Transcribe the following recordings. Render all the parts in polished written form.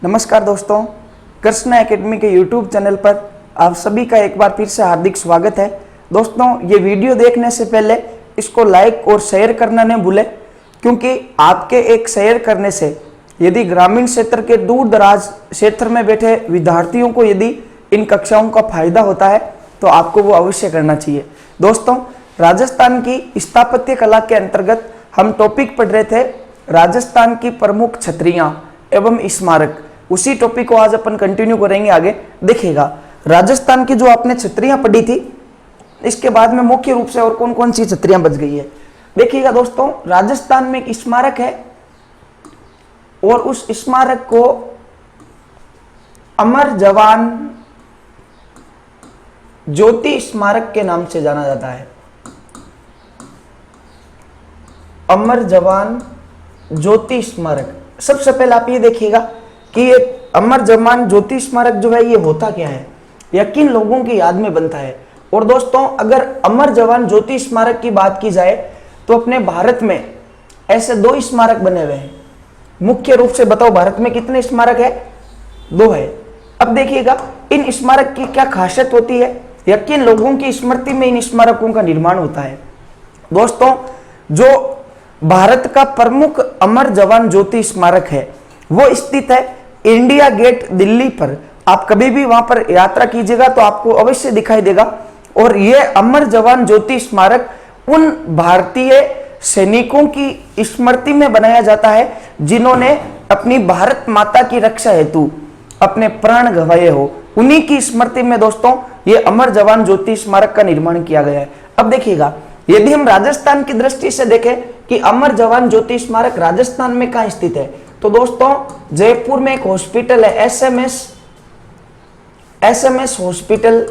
नमस्कार दोस्तों, कृष्णा एकेडमी के यूट्यूब चैनल पर आप सभी का एक बार फिर से हार्दिक स्वागत है। दोस्तों, ये वीडियो देखने से पहले इसको लाइक और शेयर करना न भूलें, क्योंकि आपके एक शेयर करने से यदि ग्रामीण क्षेत्र के दूर दराज क्षेत्र में बैठे विद्यार्थियों को यदि इन कक्षाओं का फायदा होता है तो आपको वो अवश्य करना चाहिए। दोस्तों, राजस्थान की स्थापत्य कला के अंतर्गत हम टॉपिक पढ़ रहे थे राजस्थान की प्रमुख छतरियां एवं स्मारक। उसी टॉपिक को आज अपन कंटिन्यू करेंगे। आगे देखिएगा, राजस्थान की जो आपने छतरियां पढ़ी थी, इसके बाद में मुख्य रूप से और कौन कौन सी छतरियां बच गई है। देखिएगा दोस्तों, राजस्थान में एक स्मारक है और उस स्मारक को अमर जवान ज्योति स्मारक के नाम से जाना जाता है। अमर जवान ज्योति स्मारक। सबसे पहले आप ये देखिएगा कि ये अमर जवान ज्योति स्मारक जो है ये होता क्या है, या किन लोगों की याद में बनता है। और दोस्तों, अगर अमर जवान ज्योति स्मारक की बात की जाए तो अपने भारत में ऐसे दो स्मारक बने हुए हैं। मुख्य रूप से बताओ, भारत में कितने स्मारक है? दो है। अब देखिएगा इन स्मारक की क्या खासियत होती है, या किन लोगों की स्मृति में इन स्मारकों का निर्माण होता है। दोस्तों, जो भारत का प्रमुख अमर जवान ज्योति स्मारक है वो स्थित है इंडिया गेट दिल्ली पर। आप कभी भी वहां पर यात्रा कीजिएगा तो आपको अवश्य दिखाई देगा। और यह अमर जवान ज्योति स्मारक उन भारतीय सैनिकों की स्मृति में बनाया जाता है जिन्होंने अपनी भारत माता की रक्षा हेतु अपने प्राण गंवाए हो। उन्हीं की स्मृति में दोस्तों ये अमर जवान ज्योति स्मारक का निर्माण किया गया है। अब देखिएगा, यदि हम राजस्थान की दृष्टि से देखें कि अमर जवान ज्योति स्मारक राजस्थान में कहां स्थित है, तो दोस्तों जयपुर में एक हॉस्पिटल है, एसएमएस हॉस्पिटल।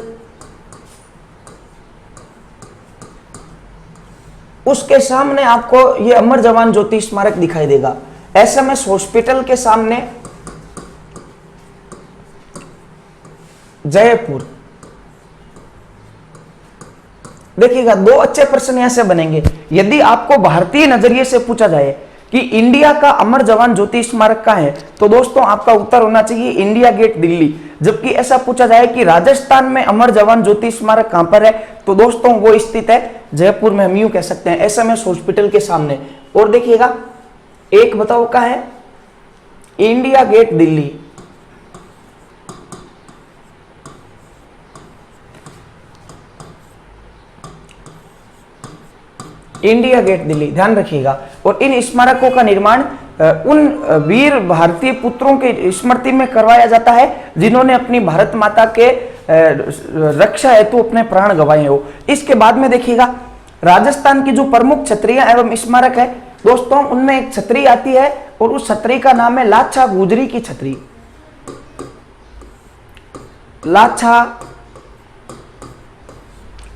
उसके सामने आपको यह अमर जवान ज्योति स्मारक दिखाई देगा। एसएमएस हॉस्पिटल के सामने जयपुर। देखिएगा, दो अच्छे प्रश्न यहां से बनेंगे। यदि आपको भारतीय नजरिए से पूछा जाए कि इंडिया का अमर जवान ज्योति स्मारक कहां है, तो दोस्तों आपका उत्तर होना चाहिए इंडिया गेट दिल्ली। जबकि ऐसा पूछा जाए कि राजस्थान में अमर जवान ज्योति स्मारक कहां पर है, तो दोस्तों वो स्थित है जयपुर में। हम यूं कह सकते हैं एसएमएस हॉस्पिटल के सामने। और देखिएगा, एक बताओ कहां है? India Gate Delhi. India Gate Delhi, ध्यान रखिएगा। और इन स्मारकों का निर्माण उन वीर भारतीय पुत्रों के स्मृति में करवाया जाता है जिन्होंने अपनी भारत माता के रक्षा हेतु अपने प्राण गंवाए हो। इसके बाद में देखिएगा, राजस्थान की जो प्रमुख छतरियां एवं स्मारक है दोस्तों, उनमें एक छतरी आती है और उस छतरी का नाम है लाछा गुजरी की छतरी। लाछा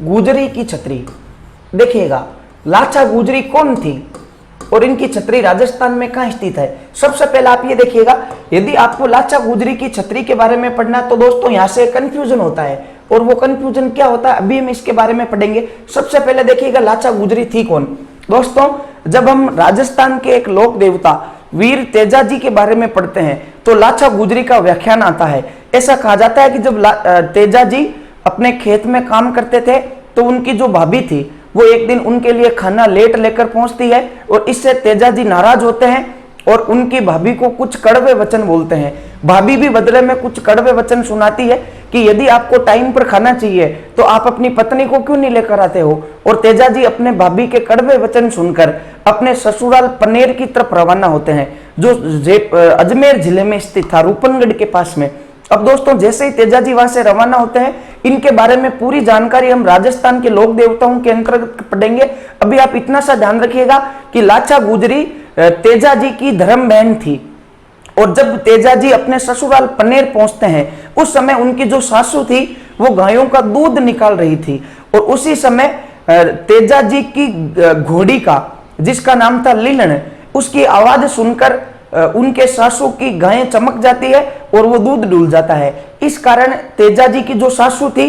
गुजरी की छतरी। देखिएगा, लाछा गुजरी कौन थी और इनकी छतरी राजस्थान में कहां स्थित है। सबसे पहले आप ये देखिएगा, यदि आपको लाछा गुजरी की छतरी के बारे में पढ़ना है तो दोस्तों यहां से कंफ्यूजन होता है। और वो कंफ्यूजन क्या होता है अभी हम इसके बारे में पढ़ेंगे। सबसे पहले देखिएगा, लाछा गुजरी थी कौन। दोस्तों, जब हम राजस्थान के एक लोक देवता वीर तेजाजी के बारे में पढ़ते हैं तो लाछा गुजरी का व्याख्यान आता है। ऐसा कहा जाता है कि जब तेजाजी अपने खेत में काम करते थे तो उनकी जो भाभी थी वो एक दिन उनके लिए खाना लेट लेकर पहुंचती है और इससे तेजाजी नाराज होते हैं और उनकी भाभी को कुछ कड़वे वचन बोलते हैं। भाभी भी बदले में कुछ कड़वे वचन सुनाती है कि यदि आपको टाइम पर खाना चाहिए तो आप अपनी पत्नी को क्यों नहीं लेकर आते हो। और तेजाजी अपने भाभी के कड़वे वचन सुनकर अपने ससुराल पनेर की तरफ रवाना होते हैं, जो अजमेर जिले में स्थित था, रूपनगढ़ के पास में। अब दोस्तों, जैसे ही तेजाजी वहां से रवाना होते हैं, इनके बारे में पूरी जानकारी हम राजस्थान के लोक देवताओं के अंतर्गत पढ़ेंगे। अभी आप इतना सा ध्यान रखिएगा कि लाछा गुजरी तेजाजी की धर्म बहन थी। और जब तेजाजी अपने ससुराल पनेर पहुंचते हैं उस समय उनकी जो सासू थी वो गायों का दूध निकाल रही थी। और उसी समय तेजाजी की घोड़ी का, जिसका नाम था लीलन, उसकी आवाज सुनकर उनके सासू की गायें चमक जाती है और वो दूध डूल जाता है। इस कारण तेजाजी की जो सासू थी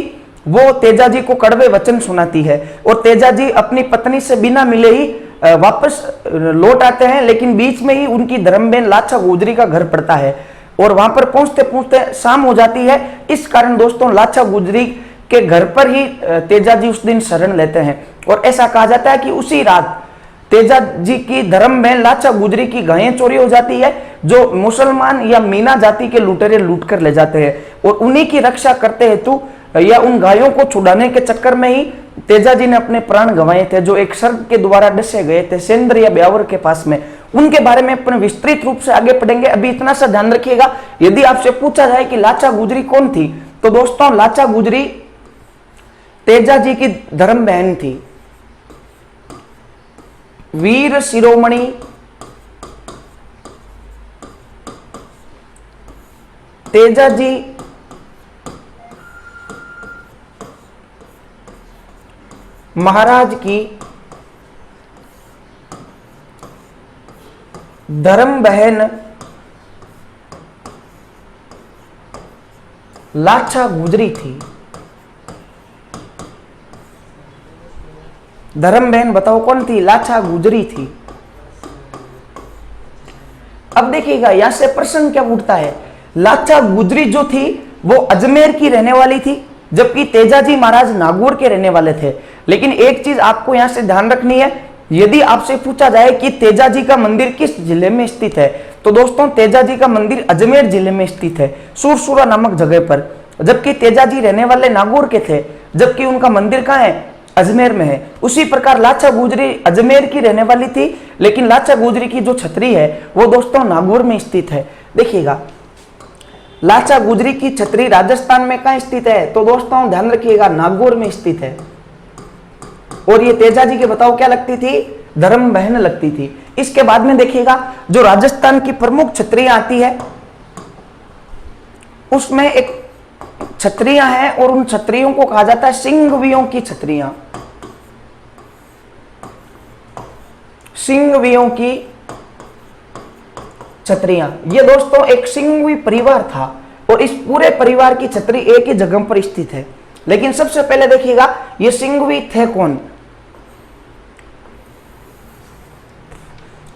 वो तेजाजी को कड़वे वचन सुनाती है और तेजाजी अपनी पत्नी से बिना मिले ही वापस लौट आते हैं, लेकिन बीच में ही उनकी धर्म बहन लाछा गुजरी का घर पड़ता है। और वहां पर पहुंचते पहुंचते शाम हो जाती है। इस कारण दोस्तों लाचा गुजरी के घर पर ही तेजाजी उस दिन शरण लेते हैं और ऐसा कहा जाता है कि उसी रात तेजाजी की धर्म बहन लाचा गुजरी की गायें चोरी हो जाती है, जो मुसलमान या मीना जाति के लुटेरे लूट कर ले जाते हैं और उन्हीं की रक्षा करते हेतु या उन गायों को छुड़ाने के चक्कर में ही तेजाजी ने अपने प्राण गंवाए थे, जो एक सर्प के द्वारा डसे गए थे सेंद्र या ब्यावर के पास में। उनके बारे में अपन विस्तृत रूप से आगे पढ़ेंगे। अभी इतना सा ध्यान रखिएगा, यदि आपसे पूछा जाए कि लाचा गुजरी कौन थी, तो दोस्तों लाचा गुजरी तेजाजी की धर्म बहन थी। वीर शिरोमणि तेजाजी महाराज की धर्म बहन लाचा गुजरी थी। धर्म बहन बताओ कौन थी? लाचा गुजरी थी। अब देखिएगा यहां से प्रश्न क्या उठता है, लाचा गुजरी जो थी वो अजमेर की रहने वाली थी, जबकि तेजाजी महाराज नागौर के रहने वाले थे। लेकिन एक चीज आपको यहां से ध्यान रखनी है, यदि आपसे पूछा जाए कि तेजाजी का मंदिर किस जिले में स्थित है, तो दोस्तों तेजाजी का मंदिर अजमेर जिले में स्थित है, सुरसुरा नामक जगह पर। जबकि तेजाजी रहने वाले नागौर के थे, जबकि उनका मंदिर कहां है? अजमेर में है। उसी प्रकार लाचा गुजरी अजमेर की रहने वाली थी, लेकिन लाचा गुजरी की जो छतरी है वो दोस्तों नागौर में स्थित है। देखिएगा लाचा गुजरी की छतरी राजस्थान में कहां स्थित है, तो दोस्तों ध्यान रखिएगा नागौर में स्थित है। और ये तेजाजी के बताओ क्या लगती थी? धर्म बहन लगती थी। इसके बाद में देखिएगा जो राजस्थान की प्रमुख छतरियां आती है उसमें एक छतरियां हैं और उन छतरियों को कहा जाता है सिंघवियों की छतरियां। सिंघवियों की छतरियां, ये दोस्तों एक सिंघवी परिवार था और इस पूरे परिवार की छतरी एक ही जगह पर स्थित है। लेकिन सबसे पहले देखिएगा ये सिंघवी थे कौन।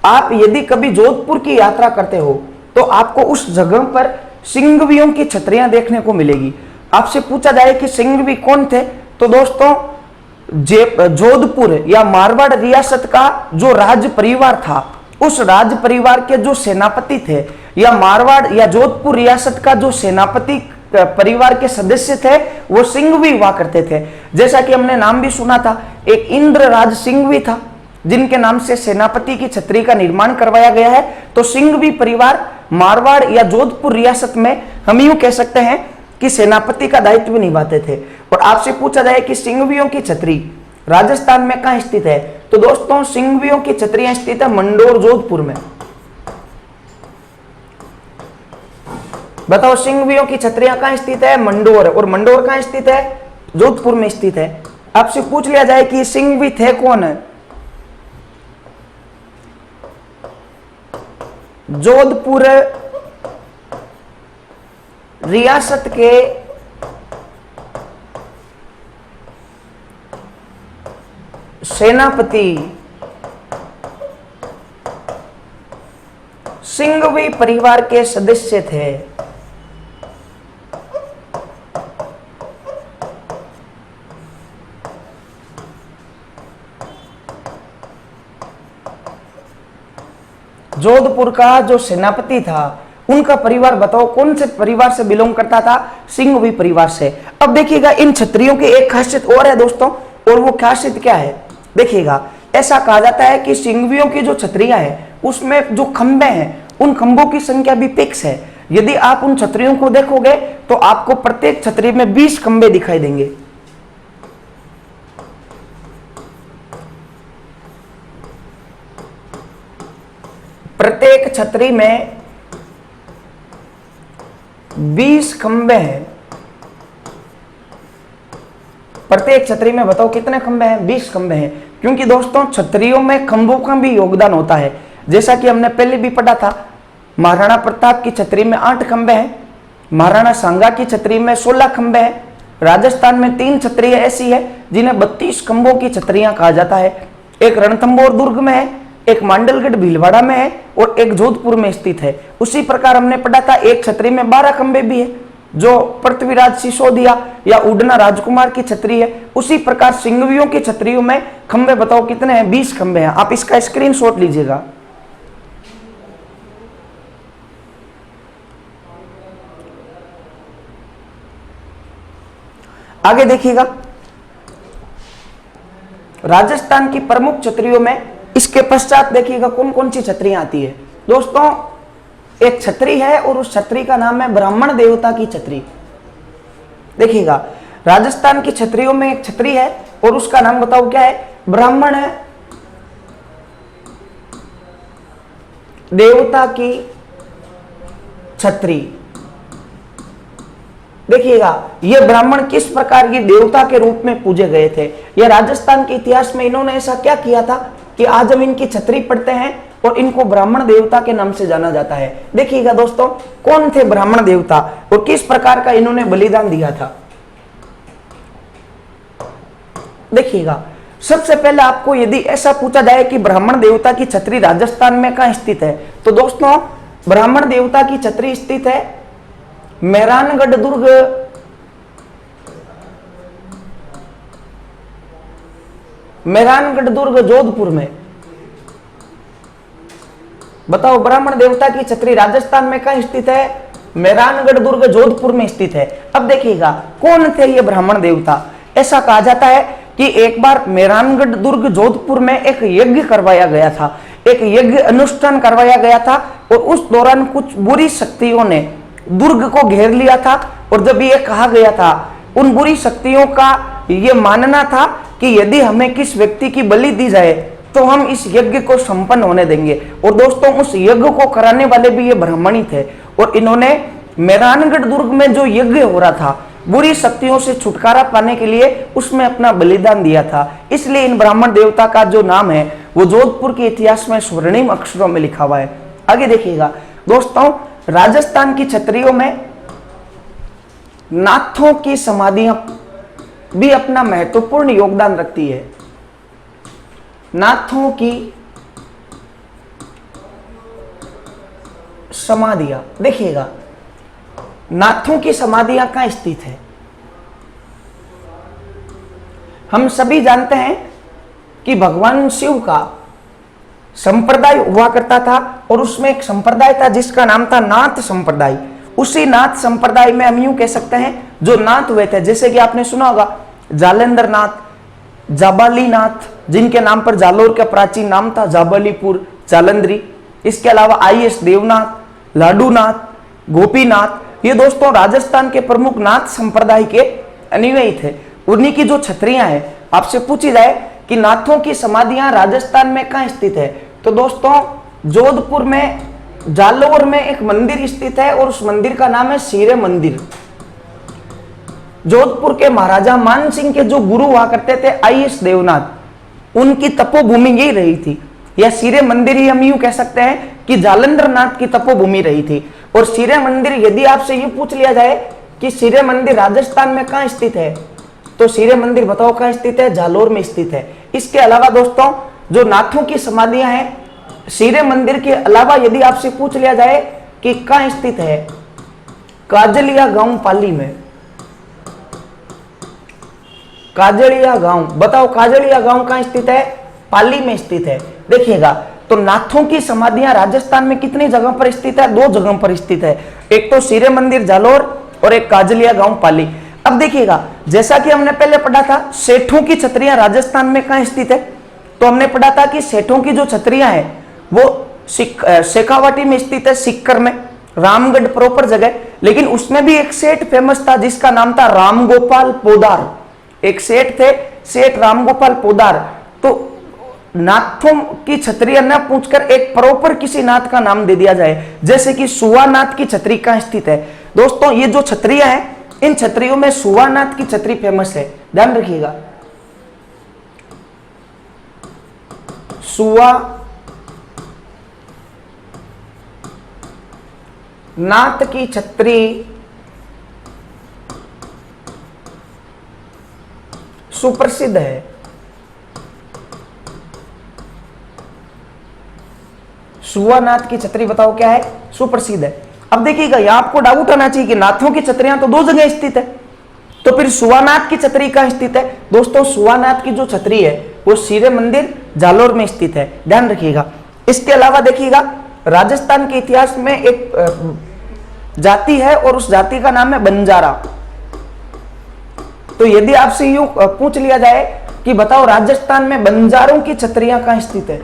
आप यदि कभी जोधपुर की यात्रा करते हो तो आपको उस जगह पर सिंघवियों की छतरियां देखने को मिलेगी। आपसे पूछा जाए कि सिंघवी कौन थे, तो दोस्तों जोधपुर या मारवाड़ रियासत का जो राज परिवार था, उस राज परिवार के जो सेनापति थे या मारवाड़ या जोधपुर रियासत का जो सेनापति परिवार के सदस्य थे वो सिंघवी हुआ करते थे। जैसा कि हमने नाम भी सुना था, एक इंद्रराज सिंघवी था जिनके नाम से सेनापति की छतरी का निर्माण करवाया गया है। तो सिंघवी परिवार मारवाड़ या जोधपुर रियासत में हम यूं कह सकते हैं कि सेनापति का दायित्व निभाते थे। और आपसे पूछा जाए कि सिंघवियों की छतरी राजस्थान में कहां स्थित है, तो दोस्तों सिंघवियों की छतरियां स्थित है मंडोर जोधपुर में। बताओ सिंघवियों की छतरियां कहां स्थित है? मंडोर। और मंडोर कहां स्थित है? जोधपुर में स्थित है। आपसे पूछ लिया जाए कि सिंघवी थे कौन है, जोधपुर रियासत के सेनापति सिंघवी परिवार के सदस्य थे। जोधपुर का जो सेनापति था उनका परिवार बताओ कौन से परिवार से बिलोंग करता था? सिंघवी परिवार से। अब देखिएगा इन छतरियों की एक खासियत और है दोस्तों, और वो खासियत क्या है? देखिएगा ऐसा कहा जाता है कि सिंघवियों की जो छतरियां हैं उसमें जो खंबे हैं उन खंभों की संख्या भी फिक्स है। यदि आप उन छतरियों को देखोगे तो आपको प्रत्येक छतरी में 20 खंबे दिखाई देंगे। प्रत्येक छतरी में 20 खंबे हैं। प्रत्येक छतरी में बताओ कितने खंबे हैं? 20 खंबे हैं। क्योंकि दोस्तों छतरियों में खंभों का भी योगदान होता है। जैसा कि हमने पहले भी पढ़ा था, महाराणा प्रताप की छतरी में 8 खंबे हैं, महाराणा सांगा की छतरी में 16 खंबे हैं। राजस्थान में 3 छतरियां ऐसी है जिन्हें 32 खंभों की छतरियां कहा जाता है। एक रणथंभौर दुर्ग में है, एक मांडलगढ़ भीलवाड़ा में है और एक जोधपुर में स्थित है। उसी प्रकार हमने पढ़ा था एक छतरी में 12 खंबे भी है, जो पृथ्वीराज सिसोदिया या उड़ना राजकुमार की छतरी है। उसी प्रकार सिंघवियों की छतरियों में खंबे बताओ कितने हैं? 20 खंबे हैं। आप इसका स्क्रीनशॉट लीजिएगा। आगे देखिएगा, राजस्थान की प्रमुख छतरियों में इसके पश्चात देखिएगा कौन कौन सी छतरियां आती है। दोस्तों एक छतरी है और उस छतरी का नाम है ब्राह्मण देवता की छतरी। देखिएगा राजस्थान की छतरियों में एक छतरी है और उसका नाम बताओ क्या है? ब्राह्मण देवता की छतरी। देखिएगा ये ब्राह्मण किस प्रकार की देवता के रूप में पूजे गए थे। यह राजस्थान के इतिहास में इन्होंने ऐसा क्या किया था कि आज हम इनकी छतरी पढ़ते हैं और इनको ब्राह्मण देवता के नाम से जाना जाता है। देखिएगा दोस्तों कौन थे ब्राह्मण देवता और किस प्रकार का इन्होंने बलिदान दिया था। देखिएगा सबसे पहले आपको यदि ऐसा पूछा जाए कि ब्राह्मण देवता की छतरी राजस्थान में कहां स्थित है, तो दोस्तों ब्राह्मण देवता की छतरी स्थित है मेहरानगढ़ दुर्ग, मेहरानगढ़ दुर्ग जोधपुर में। बताओ ब्राह्मण देवता की छतरी राजस्थान में कहां स्थित है? मेहरानगढ़ दुर्ग जोधपुर में स्थित है। अब देखिएगा कौन थे ये ब्राह्मण देवता। ऐसा कहा जाता है कि एक बार मेहरानगढ़ दुर्ग जोधपुर में एक यज्ञ करवाया गया था, एक यज्ञ अनुष्ठान करवाया गया था और उस दौरान कुछ बुरी शक्तियों ने दुर्ग को घेर लिया था। और जब ये कहा गया था, उन बुरी शक्तियों का ये मानना था कि यदि हमें किस व्यक्ति की बलि दी जाए तो हम इस यज्ञ को संपन्न होने देंगे। और दोस्तों उस यज्ञ को कराने वाले भी ये ब्राह्मण ही थे और इन्होंने मेहरानगढ़ दुर्ग में जो यज्ञ हो रहा था बुरी शक्तियों से छुटकारा पाने के लिए उसमें अपना बलिदान दिया था। इसलिए इन ब्राह्मण देवता का जो नाम है वो जोधपुर के इतिहास में स्वर्णिम अक्षरों में लिखा हुआ है। आगे देखिएगा दोस्तों राजस्थान की छतरियों में नाथों की समाधियां भी अपना महत्वपूर्ण योगदान रखती है। नाथों की समाधियां, देखिएगा नाथों की समाधियां कहां स्थित है? हम सभी जानते हैं कि भगवान शिव का संप्रदाय हुआ करता था और उसमें एक संप्रदाय था जिसका नाम था नाथ संप्रदाय। उसी नाथ संप्रदाय में हम यूं कह सकते हैं जो नाथ हुए थे, जैसे कि आपने सुना होगा जालंधर नाथ, जाबाली नाथ, जिनके नाम पर जालोर का प्राचीन नाम था जाबालीपुर, जालंधरी। इसके अलावा आईएस देवनाथ, लाडूनाथ, गोपीनाथ, ये दोस्तों राजस्थान के प्रमुख नाथ संप्रदाय के अनुयायी थे। उन्हीं की जो छतरियां हैं, आपसे पूछी जाए कि नाथों की समाधियां राजस्थान में कहां स्थित है, तो दोस्तों जोधपुर में जालोर में एक मंदिर स्थित है और उस मंदिर का नाम है सीरे मंदिर। जोधपुर के महाराजा मान सिंह के जो गुरु हुआ करते थे आईएस देवनाथ, उनकी तपोभूमि यही रही थी, या सीरे मंदिर ही हम यूं कह सकते हैं कि जालंधर नाथ की तपोभूमि रही थी। और सीरे मंदिर, यदि आपसे ये पूछ लिया जाए कि सीरे मंदिर राजस्थान में कहां स्थित है, तो सीरे मंदिर बताओ कहां स्थित है? जालोर में स्थित है। इसके अलावा दोस्तों जो नाथों की समाधियां हैं, सीरे मंदिर के अलावा यदि आपसे पूछ लिया जाए कि कहां स्थित है, काजलिया गांव पाली में। काजलिया गांव, बताओ काजलिया गांव कहां स्थित है? पाली में स्थित है। देखिएगा तो नाथों की समाधियां राजस्थान में कितनी जगह पर स्थित है? 2 जगह पर स्थित है, एक तो सीरे मंदिर जालोर और एक काजलिया गांव पाली। अब देखिएगा जैसा कि हमने पहले पढ़ा था सेठों की छतरियां राजस्थान में कहां स्थित है, तो हमने पढ़ा था कि सेठों की जो छतरियां हैं वो शेखावाटी में स्थित है, सिक्कर में, रामगढ़ प्रॉपर जगह। लेकिन उसमें भी एक सेठ फेमस था जिसका नाम था रामगोपाल पोदार। एक सेठ थे, सेठ रामगोपाल पोदार। तो नाथों की छतरियां न पूछकर एक प्रॉपर किसी नाथ का नाम दे दिया जाए, जैसे कि सुवानाथ की छतरी कहां स्थित है। दोस्तों ये जो छतरियां हैं, इन छतरियों में सुवानाथ की छतरी फेमस है, ध्यान रखिएगा। सुवा नाथ की छतरी सुप्रसिद्ध है। सुवानाथ की छतरी बताओ क्या है, सुप्रसिद्ध है। अब देखिएगा यहाँ आपको डाउट आना चाहिए कि नाथों की छतरियां तो दो जगह स्थित है, तो फिर सुवानाथ की छतरी कहाँ स्थित है? दोस्तों सुवानाथ की जो छतरी है वो शिव मंदिर जालोर में स्थित है, ध्यान रखिएगा। इसके अलावा देखिएगा राजस्थान के इतिहास में एक जाति है और उस जाति का नाम है बंजारा। तो यदि आपसे यूं पूछ लिया जाए कि बताओ राजस्थान में बंजारों की छतरियां कहां स्थित है,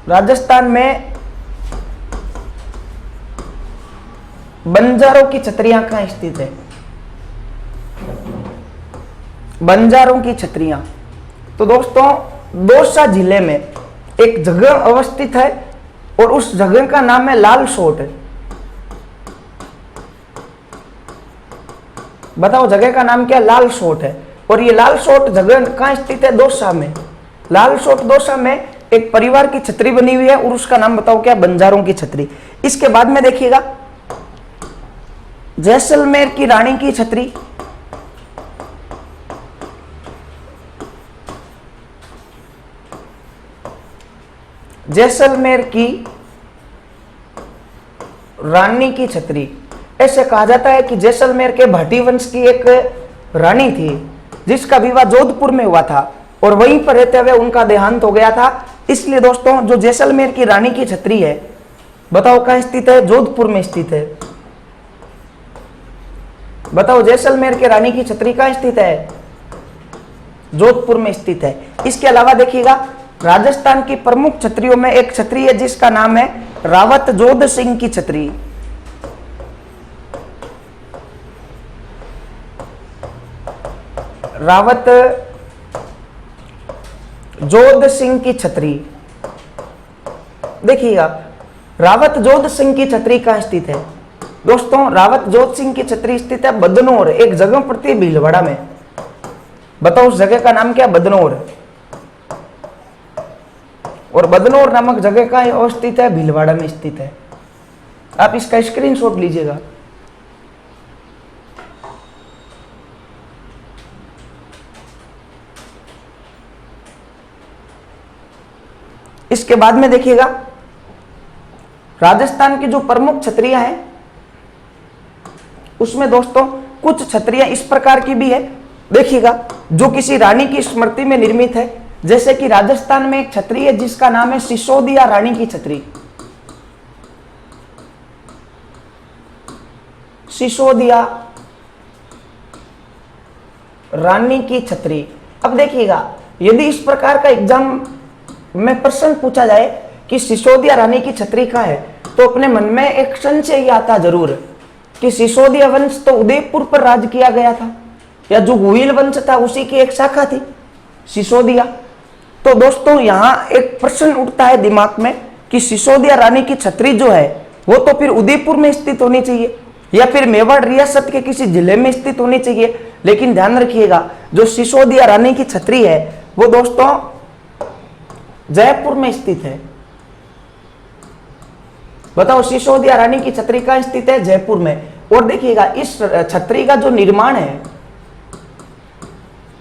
राजस्थान में बंजारों की छतरियां कहां स्थित है? बंजारों की छतरियां तो दोस्तों दौसा जिले में एक जगह अवस्थित है और उस जगह का नाम है लाल सोट। बताओ जगह का नाम क्या? लाल सोट है। और ये लाल सोट जगह कहां स्थित है? दौसा में। लाल सोट दौसा में एक परिवार की छतरी बनी हुई है और उसका नाम बताओ क्या? बंजारों की छतरी। इसके बाद में देखिएगा जैसलमेर की रानी की छतरी, जैसलमेर की रानी की छतरी। ऐसे कहा जाता है कि जैसलमेर के भाटी वंश की एक रानी थी जिसका विवाह जोधपुर में हुआ था और वहीं पर रहते हुए उनका देहांत हो गया था। इसलिए दोस्तों जो जैसलमेर की रानी की छतरी है बताओ कहां स्थित है? जोधपुर में स्थित है। बताओ जैसलमेर के रानी की छतरी कहां स्थित है? जोधपुर में स्थित है। इसके अलावा देखिएगा राजस्थान की प्रमुख छतरियों में एक छतरी है जिसका नाम है रावत जोध सिंह की छतरी। रावत जोध सिंह की छतरी। देखिएगा रावत जोध सिंह की छतरी कहां स्थित है? दोस्तों रावत जोध सिंह की छतरी स्थित है बदनौर, एक जगह पड़ती है भीलवाड़ा में। बताओ उस जगह का नाम क्या? बदनौर। और बदनौर नामक जगह का अवस्थित है भीलवाड़ा में स्थित है। आप इसका स्क्रीनशॉट लीजिएगा। इसके बाद में देखिएगा राजस्थान की जो प्रमुख छतरियां हैं उसमें दोस्तों कुछ छतरियां इस प्रकार की भी है, देखिएगा जो किसी रानी की स्मृति में निर्मित है। जैसे कि राजस्थान में एक छतरी है जिसका नाम है सिसोदिया रानी की छतरी। सिसोदिया रानी की छतरी। अब देखिएगा यदि इस प्रकार का एग्जाम में प्रश्न पूछा जाए कि सिसोदिया रानी की छतरी कहां है, तो अपने मन में एक संशय ही आता जरूर कि सिसोदिया वंश तो उदयपुर पर राज किया गया था, या जो गुहिल वंश था उसी की एक शाखा थी सिसोदिया। तो दोस्तों यहां एक प्रश्न उठता है दिमाग में कि सिसोदिया रानी की छतरी जो है वो तो फिर उदयपुर में स्थित होनी चाहिए या फिर मेवाड़ रियासत के किसी जिले में स्थित होनी चाहिए। लेकिन ध्यान रखिएगा जो सिसोदिया रानी की छतरी है वो दोस्तों जयपुर में स्थित है। बताओ सिसोदिया रानी की छतरी कहां स्थित है? जयपुर में। और देखिएगा इस छतरी का जो निर्माण है,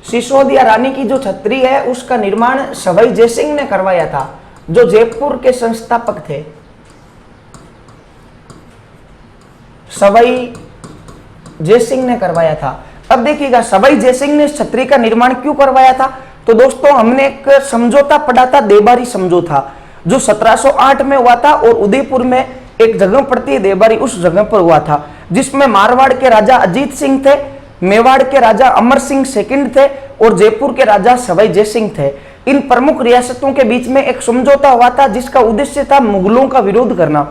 सिसोदिया रानी की जो छतरी है उसका निर्माण सवाई जयसिंह ने करवाया था, जो जयपुर के संस्थापक थे। सवाई जयसिंह ने करवाया था। अब देखिएगा सवाई जयसिंह ने इस छतरी का निर्माण क्यों करवाया था? तो दोस्तों हमने एक समझौता पढ़ा था, देबारी समझौता, जो 1708 में हुआ था और उदयपुर में एक जगह पड़ती है देबारी, उस जगह पर हुआ था, जिसमें मारवाड़ के राजा अजीत सिंह थे, मेवाड़ के राजा अमर सिंह सेकंड थे और जयपुर के राजा सवाई जयसिंह थे। इन प्रमुख रियासतों के बीच में एक समझौता हुआ था जिसका उद्देश्य था मुगलों का विरोध करना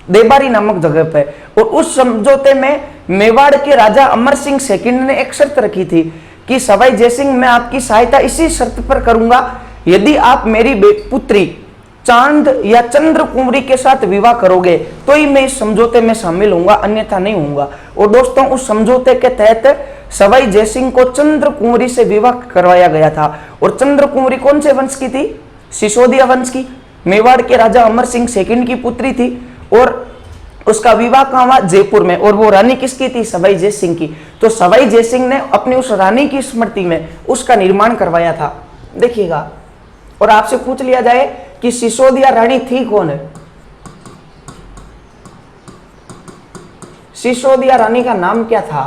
देबारी नामक जगह पे। और उस समझौते में मेवाड़ के राजा अमर सिंह सेकंड ने एक शर्त रखी थी कि सवाई जयसिंह मैं आपकी सहायता इसी शर्त पर करूंगा यदि आप मेरी पुत्री चांद या चंद्र कुंवरी के साथ विवाह करोगे तो ही मैं इस समझौते में शामिल होऊंगा, अन्यथा नहीं होऊंगा। और दोस्तों उस समझौते के तहत सवाई जयसिंह को चंद्र कुंवरी से विवाह करवाया गया था। और चंद्र कुंवरी कौन से वंश की थी? सिसोदिया वंश की, मेवाड़ के राजा अमर सिंह सेकंड की पुत्री थी। और उसका विवाह कहां हुआ? जयपुर में। और वो रानी किसकी थी? सवाई जयसिंह की। तो सवाई जयसिंह ने अपनी उस रानी की स्मृति में उसका निर्माण करवाया था। देखिएगा, और आपसे पूछ लिया जाए कि सिसोदिया रानी थी कौन है, सिसोदिया रानी का नाम क्या था?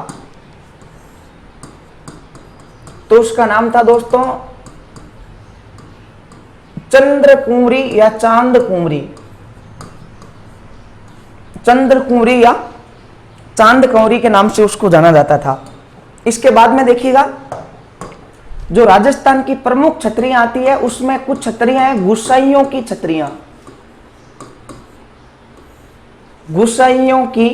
तो उसका नाम था दोस्तों चंद्रकुंवरी या चांदकुंवरी, चंद्रकुंवरी या चांदकुंवरी के नाम से उसको जाना जाता था। इसके बाद में देखिएगा जो राजस्थान की प्रमुख छतरियां आती है उसमें कुछ छतरियां हैं गुसाइयों की छतरियां, गुसाइयों की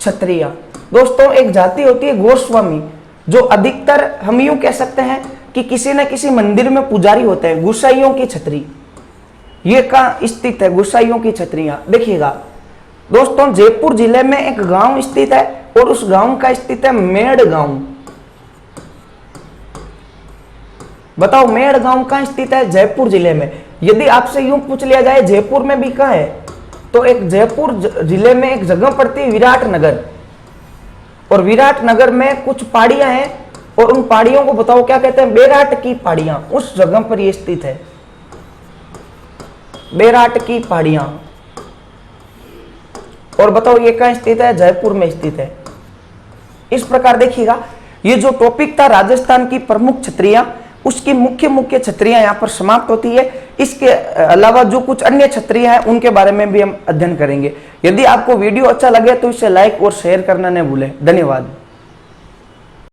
छतरियां। दोस्तों एक जाति होती है गोस्वामी, जो अधिकतर हम यूं कह सकते हैं कि किसी न किसी मंदिर में पुजारी होते हैं। गुसाइयों की छतरी ये कहां स्थित है? गुसाइयों की छतरियां देखिएगा दोस्तों जयपुर जिले में एक गांव स्थित है और उस गांव का स्थित है मेड़ गांव। बताओ मेड़ गांव कहां स्थित है? जयपुर जिले में। यदि आपसे यूं पूछ लिया जाए जयपुर में भी कहां है, तो एक जयपुर जिले में एक जगह पड़ती है विराट नगर, और विराट नगर में कुछ पहाड़ियां हैं और उन पहाड़ियों को बताओ क्या कहते हैं? बेराट की पहाड़ियां। उस जगह पर यह स्थित है, बेराट की पहाड़ियां। और बताओ ये कहां स्थित है? जयपुर में स्थित है। इस प्रकार देखिएगा ये जो टॉपिक था राजस्थान की प्रमुख छतरियां, उसकी मुख्य मुख्य छतरियां यहां पर समाप्त होती है। इसके अलावा जो कुछ अन्य छतरियां हैं उनके बारे में भी हम अध्ययन करेंगे। यदि आपको वीडियो अच्छा लगे तो इसे लाइक और शेयर करना न भूलें। धन्यवाद।